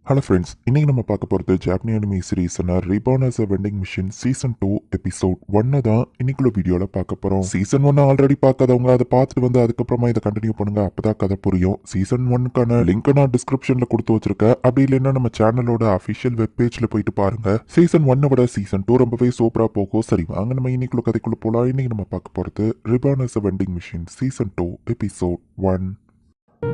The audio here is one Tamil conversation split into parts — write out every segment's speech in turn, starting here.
ஹலோ ஃப்ரெண்ட்ஸ், இன்னைக்கு நம்ம பார்க்க போகிறது ஜாப்பனீஸ் அனிமி சீரீஸ்னா reborn as a vending machine season 2 episode 1 தான் இன்னைக்குள்ள வீடியோவில் பார்க்க போகிறோம். சீசன் 1 ஆல்ரெடி பார்க்காதவங்க அதை பார்த்துட்டு வந்து அதுக்கப்புறமா இதை கண்டினியூ பண்ணுங்க, அப்பதான் கதை புரியும். சீசன் 1க்கான லிங்க் நான் டிஸ்கிரிப்ஷனில் கொடுத்து வச்சிருக்கேன். அப்படி இல்லைன்னா நம்ம சேனலோட அஃபிஷியல் வெப் பேஜில் போயிட்டு பாருங்க. சீசன் 1 விட சீசன் 2 ரொம்பவே சூப்பராக போகும். சரி வாங்க நம்ம இன்னைக்குள்ள கதைக்குள்ள போகலாம். இன்னைக்கு நம்ம பார்க்க போகிறது reborn as a vending machine season 2 episode 1.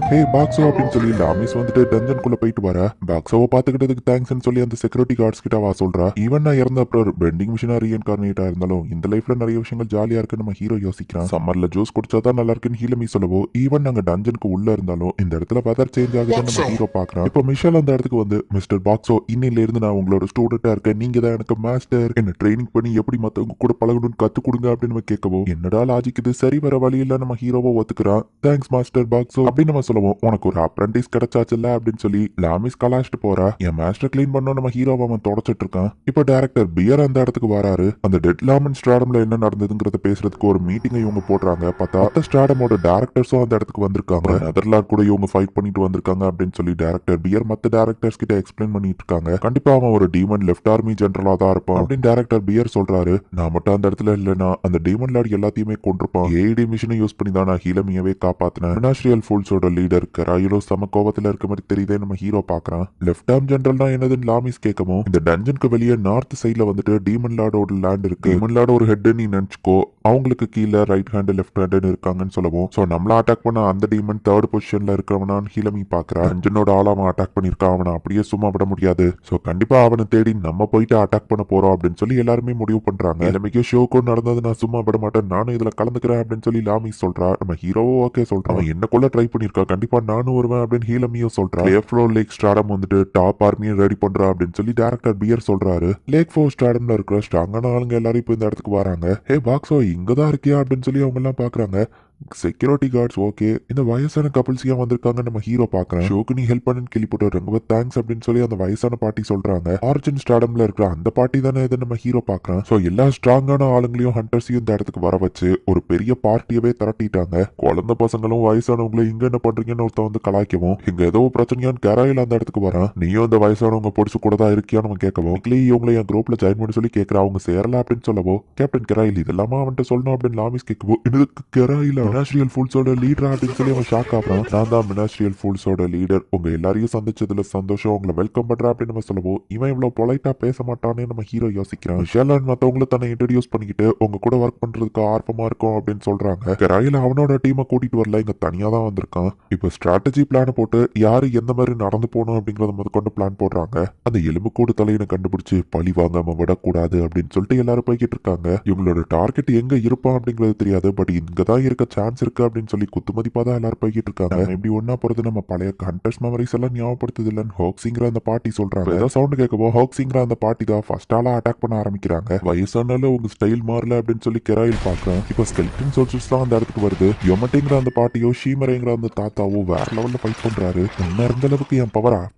Hey பாக்ஸோ அப்படின்னு சொல்லி லாமிஸ் வந்துட்டு டஞ்சனுக்குள்ள போயிட்டு வர, பாக்ஸோவை பாத்துக்கிட்டதுக்கு தேங்க்ஸ்னு சொல்லி அந்த செக்யூரிட்டி கார்ட்ஸ் கிட்ட வா சொல்றா. ஈவன் நான் இறந்த அப்புறம் பெண்டிங் மிஷினா ரீஎன்கார்னேட் இருந்தாலும் இந்த லைஃப்ல நிறைய விஷயங்கள் ஜாலியா இருக்கு நம்ம ஹீரோ யோசிக்கிறான். சம்மர்ல ஜூஸ் குடிச்சாதான் நல்லா இருக்குன்னு ஹீலமி சொல்லவோ, ஈவன் நாங்க டஞ்சனுக்கு உள்ள இருந்தாலும் இந்த இடத்துல வெதர் சேஞ்ச் ஆகுதுன்னு நம்ம ஹீரோ பாக்குறான். இப்போ மிஷல் அந்த இடத்துக்கு வந்து, மிஸ்டர் பாக்ஸோ இன்னையில இருந்து நான் உங்களோட ஸ்டூடெண்டா இருக்கேன், நீங்க தான் எனக்கு மாஸ்டர், என்ன ட்ரைனிங் பண்ணி எப்படி மத்தவங்க கூட பழகணும்னு கத்து கொடுங்க அப்படின்னு நம்ம கேட்கவும், என்னடா லாஜிக் இது, சரி வர வழி இல்ல நம்ம ஹீரோவை ஒத்துக்கிறான். தேங்க்ஸ் மாஸ்டர் பாக்ஸோ அப்படின்னு நம்ம சொல்லுவோம். உனக்கு ஒரு அப்ரண்டிஸ் கிடைச்சாச்சுல்ல அப்படின்னு சொல்லி லாமிஸ் கலாச்சிட்டு போறா. என் மாஸ்டர் கிளீன் பண்ண நம்ம ஹீரோவை அவன் தொடச்சிட்டு இருக்கான். இப்போ டைரக்டர் பியர் அந்த இடத்துக்கு வராரு. அந்த டெட் லாமன் ஸ்டாடம்ல என்ன நடந்ததுங்கிறத பேசுறதுக்கு ஒரு மீட்டிங் இவங்க போடுறாங்க. பார்த்தா ஸ்டாடமோட டைரக்டர்ஸும் அந்த இடத்துக்கு வந்திருக்காங்க. நெதர்லாண்ட் கூட இவங்க ஃபைட் பண்ணிட்டு வந்திருக்காங்க அப்படின்னு சொல்லி டைரக்டர் பியர் மத்த டைரக்டர்ஸ் கிட்ட எக்ஸ்பிளைன் பண்ணிட்டு இருக்காங்க. கண்டிப்பா அவன் ஒரு டீமன் லெஃப்ட் ஆர்மி ஜெனரலா தான் இருப்பான் அப்படின்னு டைரக்டர் பியர் சொல்றாரு. நான் மட்டும் அந்த இடத்துல இல்லைன்னா அந்த டீமன் லார்ட் எல்லாத்தையுமே கொண்டிருப்பான். ஏஐடி மிஷினை யூஸ் பண்ணி தான் நான் ஹீலமியவே காப்பாத்தினேன். மினாஸ்ட்ரியல் ஃபுல்ஸோட லீடர் கராயிலோ சம கோவத்துல இருக்க மாதிரி தெரியுதே நம்ம ஹீரோ பாக்குறான். லெஃப்ட் ஆர்ம் ஜெனரல்னா என்னதுன்னு லாமிஸ் கேட்கவும், இந்த டஞ்சனுக்கு வெளியே நார்த் சைட்ல வந்துட்டு டீமன் லார்டோட லேண்ட் இருக்கு. டீமன் லார்ட் ஒரு ஹெட் நீ நினைச்சுக்கோ, அவங்களுக்கு கீழே ரைட் ஹேண்ட் லெஃப்ட் ஹேண்ட் இருக்காங்கன்னு சொல்லவும், சோ நம்மள அட்டாக் பண்ண அந்த டீமன் தேர்ட் பொசிஷன்ல இருக்கிறவனான்னு ஹீலமி பாக்குறா. டஞ்சனோட ஆளா அவன் அட்டாக் பண்ணிருக்கான், அவனை அப்படியே சும்மா விட முடியாது. சோ கண்டிப்பா அவனை தேடி நம்ம போயிட்டு அட்டாக் பண்ண போறோம் அப்படின்னு சொல்லி எல்லாருமே முடிவு பண்றாங்க. ஹீலமிக்கும் ஷோக்கும் நடந்தது நான் சும்மா விட மாட்டேன், நானும் இதுல கலந்துக்கிறேன் அப்படின்னு சொல்லி லாமிஸ் சொல்றா. நம்ம ஹீரோவோ ஓகே சொல்றான். அவன் என்ன கொள்ள ட்ரை பண்ணிருக்கா, கண்டிப்பா நானும் வருவேன் அப்படின்னு ஹீலமியும் சொல்றா. லேக் ஃபோர் லேக் ஸ்டாடம் வந்துட்டு டாப் ஆர்மியை ரெடி பண்றா அப்படின்னு சொல்லி டைரக்டர் பியர் சொல்றாரு. லேக் ஃபோர் ஸ்டாடம்ல இருக்கிற ஸ்ட்ராங்கான ஆளுங்க எல்லாரும் இப்போ இந்த இடத்துக்கு வராங்க. ஹே பாக்ஸோ இங்கதான் இருக்கியா அப்படின்னு சொல்லி அவங்க எல்லாம் பாக்குறாங்க. செக்யூரிட்டி கார்ட்ஸ் ஓகே, இந்த வயசான கப்பல்ஸ் ஏன் வந்திருக்காங்க நம்ம ஹீரோ பாக்குறேன். ஷோக்கு நீ ஹெல்ப் பண்ணு கேள்விப்பட்டு ரொம்ப தேங்க்ஸ் அப்படின்னு சொல்லி அந்த வயசான பாட்டி சொல்றாங்க. ஆர்ஜின் ஸ்டாடம்ல இருக்கிற அந்த பாட்டி தானே இதை நம்ம ஹீரோ பாக்குறேன். சோ எல்லா ஸ்ட்ராங்கான ஆளுங்களையும் ஹண்டர்ஸையும் இந்த இடத்துக்கு வர வச்சு ஒரு பெரிய பார்ட்டியவே திரட்டிட்டாங்க. குழந்தை பசங்களும் வயசானவங்களும் இங்க என்ன பண்றீங்கன்னு ஒருத்த வந்து கலாய்க்கவும், இங்க ஏதோ பிரச்சனையான்னு கராயில் அந்த இடத்துக்கு வரான். நீயும் இந்த வயசானவங்க பொடிச்சு கூட தான் இருக்கியான்னு நம்ம கேட்கவும், இவங்களை என் குரூப்ல ஜாயின் பண்ணி சொல்லி கேட்கற, அவங்க சேரல அப்படின்னு சொல்லவோ, கேப்டன் கராயில் இதெல்லாமா அவன்கிட்ட சொல்லணும் அப்படின்னு லாமிஸ் கேட்கவும், இதுக்கு கராயில மினாஸ்ட்ரியல் ஃபூல்ஸோட லீடரா அப்படின்னு சொல்லி அவன் ஷாக் ஆகிறான். நான் தான் மினாஸ்ட்ரியல் ஃபூல்ஸோட லீடர், உங்க எல்லாரையும் சந்திச்சதுல சந்தோஷம், உங்களை வெல்கம் பண்றேன் அப்படின்னு நம்ம சொல்லுவோம். இவன் இவ்வளவு பொலைட்டா பேச மாட்டானே நம்ம ஹீரோ யோசிக்கிறான். ஷெல்லான் மத்தவங்கள தன்னை இன்ட்ரடியூஸ் பண்ணிக்கிட்டு உங்க கூட ஒர்க் பண்றதுக்கு ஆர்வமா இருக்கும் அப்படின்னு சொல்றாங்க. கராயில அவனோட டீமை கூட்டிட்டு வரல, இங்க தனியா தான் வந்திருக்கான். இப்போ ஸ்ட்ராட்டஜி பிளான் போட்டு யாரு எந்த மாதிரி நடந்து போகணும் அப்படிங்கறத முதல் கொண்டு பிளான் போடுறாங்க. அந்த எலும்புக்கூடு தலையனை கண்டுபிடிச்சு பழி வாங்காம விடக்கூடாது அப்படின்னு சொல்லிட்டு எல்லாரும் போய்கிட்டு இருக்காங்க. இவங்களோட டார்கெட் எங்க இருப்பான் அப்படிங்கிறது தெரியாது, பட் இங்கதான் இருக்க சான்ஸ் இருக்கு அப்படின்னு சொல்லி குத்துமதிப்பா தான் எல்லாரும் போய்கிட்டு இருக்காங்க. இப்படி ஒன்னா போறது நம்ம பழைய ஹண்டர்ஸ் மெமரிஸ் எல்லாம் ஞாபகப்படுத்துது இல்லன்னு ஹாக்ஸிங்கிற அந்த பாட்டி சொல்றாங்க. ஏதோ சவுண்ட் கேட்கவும் ஹாக்ஸிங்கிற அந்த பாட்டி தான் ஃபர்ஸ்ட் ஆளா அட்டாக் பண்ண ஆரம்பிக்கிறாங்க. வயசானால உங்க ஸ்டைல் மாறல அப்படின்னு சொல்லி கெராயில் பாக்குறேன். இப்போ ஸ்கெல்டன் சோல்ஜர்ஸ் தான் அந்த இடத்துக்கு வருது. யோமட்டிங்கிற அந்த பாட்டியோ ஷீமரேங்கிற அந்த தாத்தாவோ வேற லெவல்ல ஃபைட் பண்றாரு. முன்ன இருந்த அளவுக்கு என்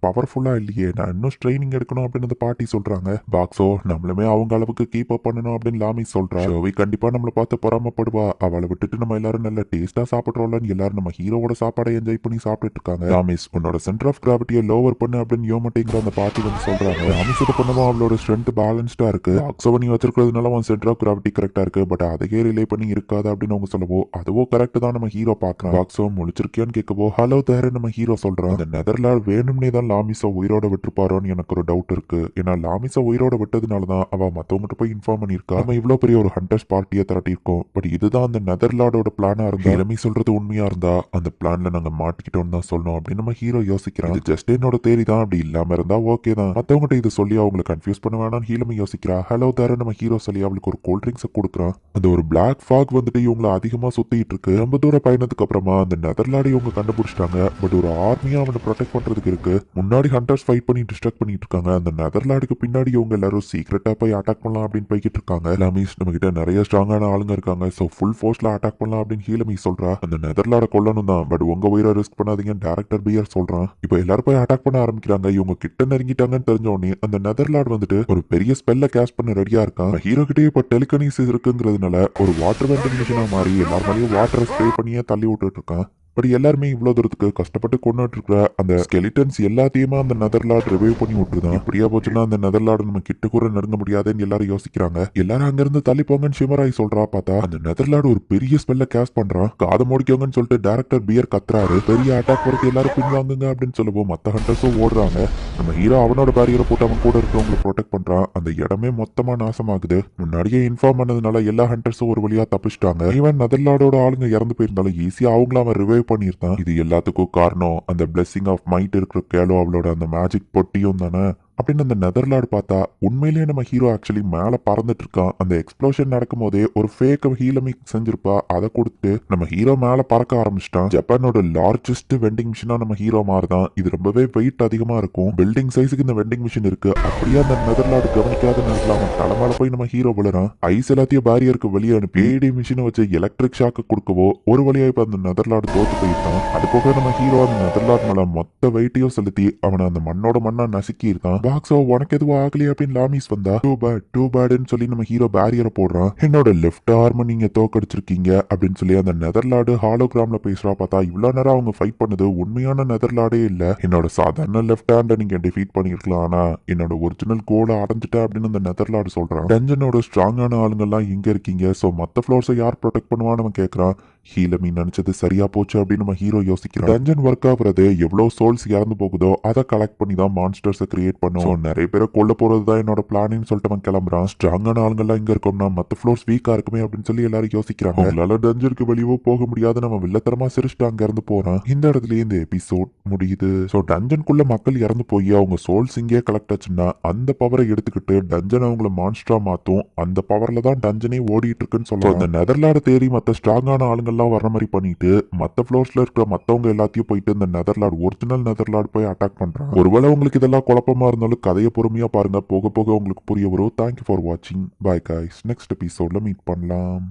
பவர்ஃபுல்லா இல்லையே, நான் இன்னும் ட்ரைனிங் எடுக்கணும் அப்படின்னு அந்த பாட்டி சொல்றாங்க. பாக்ஸோ நம்மளுமே அவங்க அளவுக்கு கீப் அப் பண்ணணும் அப்படின்னு லாமி சொல்றா. ஷோவி கண்டிப்பா நம்மளை பார்த்து பொறாமப்படுவா. அவளை விட்டுட்டு நம்ம எல்லாரும் நல்ல டேஸ்டா சாப்பிடுறோம்லன்னு எல்லாரும் நம்ம ஹீரோவோட சாப்பாடை என்ஜாய் பண்ணி சாப்பிட்டு இருக்காங்க. லாமிஸ் உன்னோட சென்டர் ஆஃப் கிராவிட்டியை லோவர் பண்ணு அப்படின்னு யோமட்டிங்கிற அந்த பாட்டி வந்து சொல்றாங்க. லாமிஸ் இதை பண்ணவும் அவளோட ஸ்ட்ரென்த் பேலன்ஸ்டா இருக்கு. பாக்ஸோ நீ வச்சிருக்கிறதுனால அவன் சென்டர் ஆஃப் கிராவிட்டி கரெக்டா இருக்கு, பட் அதையே ரிலே பண்ணி இருக்காது அப்படின்னு அவங்க சொல்லவோ, அதுவோ கரெக்ட் தான் நம்ம ஹீரோ பாக்குறான். பாக்ஸோ முழிச்சிருக்கியான்னு கேட்கவோ, ஹலோ தேர் நம்ம ஹீரோ சொல்றான். அந்த நெதர்லாண்ட் வேணும்னே தான் லாமிஸை உயிரோட விட்டுருப்பாரோன்னு எனக்கு ஒரு டவுட் இருக்கு. ஏன்னா லாமிஸை உயிரோட விட்டதுனாலதான் அவ மத்தவங்கிட்ட போய் இன்ஃபார்ம் பண்ணிருக்கா. நம்ம இவ்வளவு பெரிய ஒரு ஹண்டர்ஸ் பார்ட்டியை திரட்டியிருக்கோம், பட் இதுதான் அந்த நெதர்லாண்டோட பிளானா இருந்தா, இளமி சொல்றது உண்மையா இருந்தா அந்த பிளான்ல நாங்க மாட்டிக்கிட்டோம்னு தான் சொல்லணும் அப்படின்னு நம்ம ஹீரோ யோசிக்கிறான். இது ஜஸ்ட் என்னோட தேரி தான், அப்படி இல்லாம இருந்தா ஓகே தான், மத்தவங்கிட்ட இது சொல்லி அவங்களை கன்ஃபியூஸ் பண்ண வேணாம்னு ஹீலமி யோசிக்கிறா. ஹலோ தேர நம்ம ஹீரோ சொல்லி அவளுக்கு ஒரு கோல்ட் ட்ரிங்க்ஸ் கொடுக்குறான். அந்த ஒரு பிளாக் ஃபாக் வந்துட்டு இவங்களை அதிகமா சுத்திட்டு இருக்கு. ரொம்ப தூர பயணத்துக்கு அப்புறமா அந்த நெதர்லாண்டை இவங்க கண்டுபிடிச்சிட்டாங்க, பட் ஒரு ஆர்மியா அவனை ப்ரொடெக்ட் பண்றதுக்கு இருக்கு. முன்னாடி ஹண்டர்ஸ் ஃபைட் பண்ணி டிஸ்ட்ராக்ட் பண்ணிட்டு இருக்காங்க. அந்த நெதர்லாண்டுக்கு பின்னாடி இவங்க எல்லாரும் சீக்கிரட்டா போய் அட்டாக் பண்ணலாம் அப்படின்னு போய்கிட்டு இருக்காங்க. லாமிஸ் நம்ம கிட்ட நிறைய ஸ்ட்ராங்கான ஆளுங்க இருக்காங்க, சோ ஃபுல் ஃபோர்ஸ்ல அட்டாக் பண்ணலாம் அப்படின்னு ஹீலமி சொல்றா. அந்த நெதர்லாட கொல்லணும் தான், பட் உங்க உயிரை ரிஸ்க் பண்ணாதீங்கன்னு டைரக்டர் பியர் சொல்றான். இப்போ எல்லாரும் போய் அட்டாக் பண்ண ஆரம்பிக்கிறாங்க. இவங்க கிட்ட நெருங்கிட்டாங்கன்னு தெரிஞ்ச உடனே அந்த நெதர்லாட் வந்துட்டு ஒரு பெரிய ஸ்பெல்ல கேஸ்ட் பண்ண ரெடியா இருக்கான். ஹீரோ கிட்டே இப்போ டெலிகனிசிஸ் இருக்குங்கிறதுனால ஒரு வாட்டர் வெண்டிங் மிஷினா மாறி எல்லார் மேலேயும் வாட்டரை ஸ்ப்ரே பண்ணியே தள்ளி விட்டுட்டு இருக்கான். பட் எல்லாருமே இவ்வளவு தூரத்துக்கு கஷ்டப்பட்டு கொண்டுட்டு இருக்கிற அந்த ஸ்கெலிட்டன்ஸ் எல்லாத்தையுமே அந்த நெதர்லார்ட் ரிவைவ் பண்ணி விட்டுருதான். இப்படியா போச்சுன்னா அந்த நெதர்லார்டு நம்ம கிட்ட கூட நெருங்க முடியாதுன்னு எல்லாரும் யோசிக்கிறாங்க. எல்லாரும் அங்கிருந்து தள்ளி போங்கன்னு ஷிமராய் சொல்றா. பார்த்தா அந்த நெதர்லார்டு ஒரு பெரிய ஸ்பெல்ல கேஸ் பண்றான். காதை முடிக்கோங்கன்னு சொல்லிட்டு டைரக்டர் பியர் கத்துறாரு. பெரிய அட்டாக் வரைக்கும் எல்லாரும் பின்வாங்குங்க அப்படின்னு சொல்லுவோம். மத்த ஹண்டர்ஸும் ஓடுறாங்க. நம்ம ஹீரோ அவனோட பேரியரை போட்டு அவன் கூட இருக்கிறவங்களை ப்ரொடெக்ட் பண்றான். அந்த இடமே மொத்தமா நாசமாகுது. முன்னாடியே இன்ஃபார்ம் பண்ணதுனால எல்லா ஹண்டர்ஸும் ஒரு வழியா தப்பிச்சிட்டாங்க. ஈவன் நெதர்லார்டோட ஆளுங்க இறந்து போயிருந்தாலும் ஈஸியா அவங்கள அவன் ரிவைவ் பண்ணியிருந்தான். இது எல்லாத்துக்கும் காரணம் அந்த பிளெஸிங் ஆஃப் மைட் இருக்கிற கேலோ அவளோட அந்த மேஜிக் பொட்டியும் தானே அப்படின்னு அந்த நெதர்லார்டு பார்த்தா உண்மையிலேயே நம்ம ஹீரோ ஆக்சுவலி மேல பறந்துட்டு இருக்கான். அந்த எக்ஸ்ப்ளோஷன் நடக்கும் போதே ஒரு ஃபேக் ஹீலமிக் செஞ்சிருப்பா. அதை கொடுத்து நம்ம ஹீரோ மேல பறக்க ஆரம்பிச்சிட்டான். ஜப்பானோட லார்ஜஸ்ட் வெண்டிங் மிஷினா நம்ம ஹீரோ மாறுதான். இது ரொம்பவே வெயிட் அதிகமா இருக்கும். பில்டிங் சைஸுக்கு இந்த வெண்டிங் மிஷின் இருக்கு. அப்படியே அந்த நெதர்லார்டு கவனிக்காத நேரத்தில் அவன் தலைமையில போய் நம்ம ஹீரோ விழுறான். ஐஸ் எல்லாத்தையும் பேரியருக்கு வெளியே அனுப்பி ஏடி மிஷினை வச்சு எலக்ட்ரிக் ஷாக்கு கொடுக்கவோ ஒரு வழியா இப்ப அந்த நெதர்லார்டு தோத்து போயிருக்கான். அது போக நம்ம ஹீரோ அந்த நெதர்லார்டு மேல மொத்த வெயிட்டையும் செலுத்தி அவனை அந்த மண்ணோட மண்ணா நசுக்கி இருக்கான். பாக்ஸோ உனக்கு எதுவும் ஆகலையே அப்படின்னு லாமிஸ் வந்தா டூ பேட்னு சொல்லி நம்ம ஹீரோ பேரியரை போடுறான். என்னோட லெஃப்ட் ஆர்ம் நீங்க தோக்கடிச்சிருக்கீங்க அப்படின்னு சொல்லி அந்த நெதர்லார்டு ஹாலோகிராம்ல பேசுறா. பார்த்தா இவ்வளவு நேரம் அவங்க ஃபைட் பண்ணது உண்மையான நெதர்லார்டே இல்ல. என்னோட சாதாரண லெஃப்ட் ஹேண்டை நீங்க டிஃபீட் பண்ணிருக்கலாம். ஆனா என்னோட ஒரிஜினல் கோலை அடைஞ்சிட்டேன் அப்படின்னு அந்த நெதர்லார்டு சொல்றான். டஞ்சனோட ஸ்ட்ராங்கான ஆளுங்கெல்லாம் இங்க இருக்கீங்க. சோ மத்த ஃப்ளோர்ஸை யார் ப்ரொடெக்ட் பண்ணுவான்னு அவன் கேட்கறான். ஹீலமி நினைச்சது சரியா போச்சு அப்படின்னு நம்ம ஹீரோ யோசிக்கிறான். டஞ்சன் ஒர்க் ஆகுறது எவ்வளவு சோல்ஸ் இறந்து போகுதோ அதை கலெக்ட் பண்ணி தான் மான்ஸ்டர்ஸை கிரியேட் பண்ணும். நிறைய பேரை கொல்ல போறது தான் என்னோட பிளான்னு சொல்லிட்டு அவன் கிளம்புறான். ஸ்ட்ராங்கான ஆளுங்கெல்லாம் இங்க இருக்கோம்னா மத்த ஃப்ளோர்ஸ் வீக்கா இருக்குமே அப்படின்னு சொல்லி எல்லாரும் யோசிக்கிறாங்க. அவங்களால டஞ்சனுக்கு வெளியவோ போக முடியாது. நம்ம வில்லத்தரமா சிரிச்சுட்டு அங்க இருந்து போறான். இந்த இடத்துலயே இந்த எபிசோட் முடியுது. சோ டஞ்சனுக்குள்ள மக்கள் இறந்து போய் அவங்க சோல்ஸ் இங்கே கலெக்ட் ஆச்சுன்னா அந்த பவரை எடுத்துக்கிட்டு டஞ்சன் அவங்கள மான்ஸ்டரா மாத்தும். அந்த பவர்ல தான் டஞ்சனே ஓடிட்டு இருக்குன்னு சொல்லுவாங்க. அந்த நெதர்லார்டு தேடி மத்த ஸ்ட்ராங்கான ஆளுங்க எல்லாம் வர்ற மாதிரி பண்ணிட்டு மத்த ஃப்ளோர்ஸ்ல இருக்கிற மத்தவங்க எல்லாத்தையும் போயிட்டு இந்த நெதர்லார்டு ஒரிஜினல் நெதர்லார்டு போய் அட்டாக் பண்றாங்க. ஒருவேளை உங்களுக்கு இதெல்லாம் குழப்பமா இருந்தாலும் கதையை பொறுமையா பாருங்க. போக போக உங்களுக்கு புரிய வரும். தேங்க்யூ ஃபார் வாட்சிங். Bye guys. நெக்ஸ்ட் எபிசோட்ல மீட் பண்ணலாம்.